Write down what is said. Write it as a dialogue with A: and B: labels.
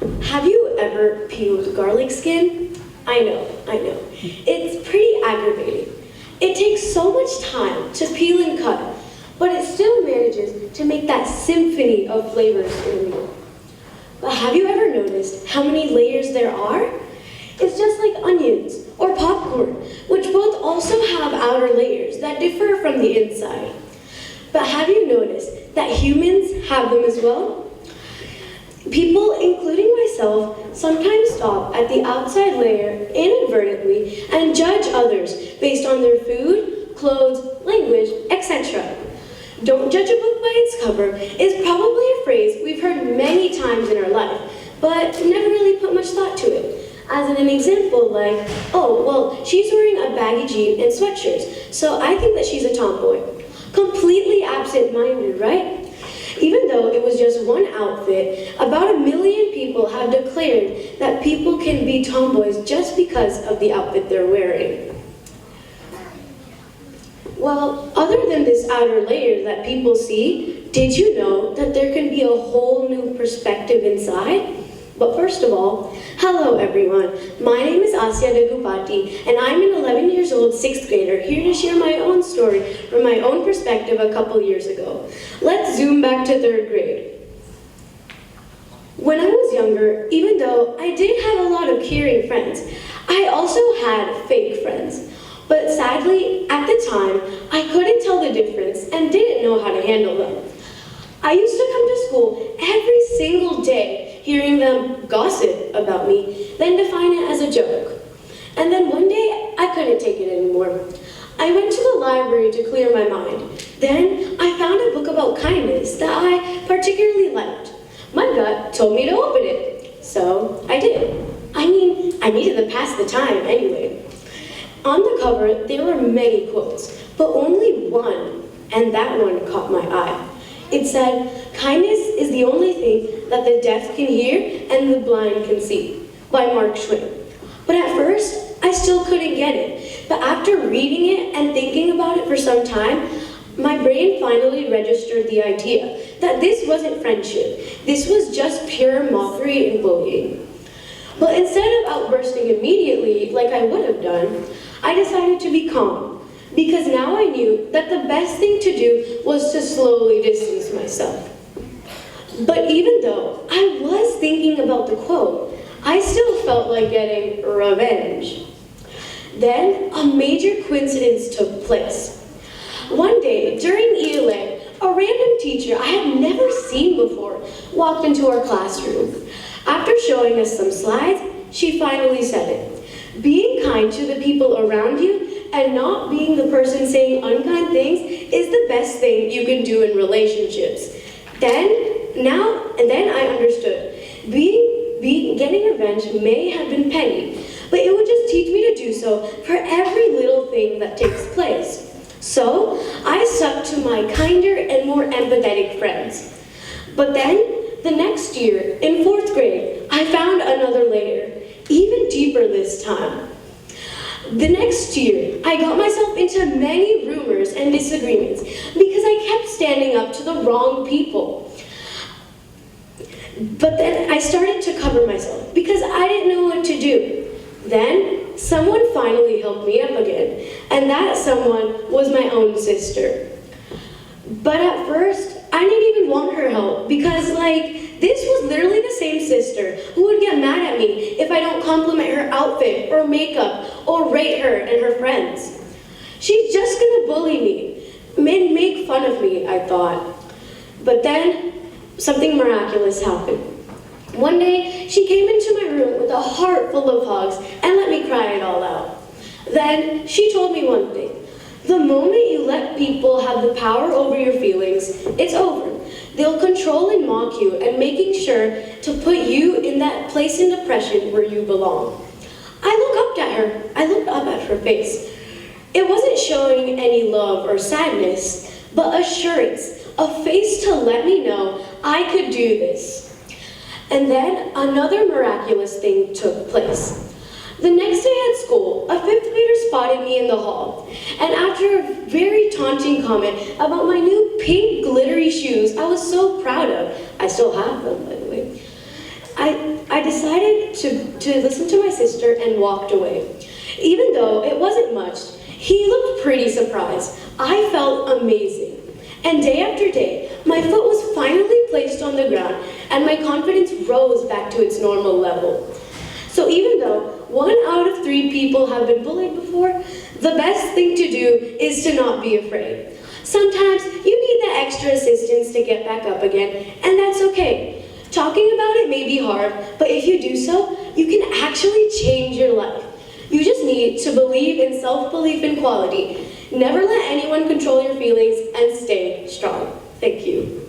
A: Have you ever peeled garlic skin? I know. It's pretty aggravating. It takes so much time to peel and cut, but it still manages to make that symphony of flavors in a meal. But have you ever noticed how many layers there are? It's just like onions or popcorn, which both also have outer layers that differ from the inside. But have you noticed that humans have them as well? People, including myself, sometimes stop at the outside layer inadvertently and judge others based on their food, clothes, language, etc. "Don't judge a book by its cover" is probably a phrase we've heard many times in our life, but never really put much thought to it. As in an example like, "Oh, well, she's wearing a baggy jean and sweatshirts, so I think that she's a tomboy." Completely absent-minded, right? Even though it was just one outfit, about 1 million people have declared that people can be tomboys just because of the outfit they're wearing. Well, other than this outer layer that people see, did you know that there can be a whole new perspective inside? But first of all, hello everyone. My name is Aasya Daggubati, and I'm an 11 years old 6th grader here to share my own story from my own perspective a couple years ago. Let's zoom back to 3rd grade. When I was younger, even though I did have a lot of caring friends, I also had fake friends. But sadly, at the time, I couldn't tell the difference and didn't know how to handle them. I used to come to school every single day hearing them gossip about me, then define it as a joke. And then one day, I couldn't take it anymore. I went to the library to clear my mind. Then I found a book about kindness that I particularly liked. My gut told me to open it, so I did. I mean, I needed to pass the time anyway. On the cover, there were many quotes, but only one, and that one caught my eye. It said, "Kindness is the only thing that the deaf can hear and the blind can see," by Mark Twain. But at first, I still couldn't get it. But after reading it and thinking about it for some time, my brain finally registered the idea that this wasn't friendship. This was just pure mockery and bullying. But instead of outbursting immediately like I would have done, I decided to be calm. Because now I knew that the best thing to do was to slowly distance myself. But even though I was thinking about the quote, I still felt like getting revenge. Then a major coincidence took place. One day during ELA, a random teacher I had never seen before walked into our classroom. After showing us some slides, she finally said it. "Being kind to the people around you and not being the person saying unkind things is the best thing you can do in relationships." Then I understood. Getting revenge may have been petty, but it would just teach me to do so for every little thing that takes place. So I stuck to my kinder and more empathetic friends. But then, the next year, in 4th grade, I found another layer, even deeper this time. The next year, I got myself into many rumors and disagreements because I kept standing up to the wrong people. But then I started to cover myself because I didn't know what to do. Then someone finally helped me up again, and that someone was my own sister. But at first, I didn't even want her help because, this was literally the same sister who would get mad at me if I don't compliment her outfit or makeup or rate her and her friends. She's just gonna bully me and make fun of me, I thought. But then, something miraculous happened. One day, she came into my room with a heart full of hugs and let me cry it all out. Then, she told me one thing. The moment you let people have the power over your feelings, it's over. They'll control and mock you and making sure to put you in that place in depression where you belong. I looked up at her face. It wasn't showing any love or sadness, but assurance, a face to let me know I could do this. And then another miraculous thing took place. The next day at school, a 5th grader spotted me in the hall, and after a very taunting comment about my new pink glittery shoes I was so proud of, I still have them by the way, I decided to listen to my sister and walked away. Even though it wasn't much, he looked pretty surprised. I felt amazing. And day after day, my foot was finally placed on the ground and my confidence rose back to its normal level. So even though 1 out of 3 people have been bullied before, the best thing to do is to not be afraid. Sometimes you need the extra assistance to get back up again, and that's okay. Talking about it may be hard, but if you do so, you can actually change your life. You just need to believe in self-belief and quality. Never let anyone control your feelings and stay strong. Thank you.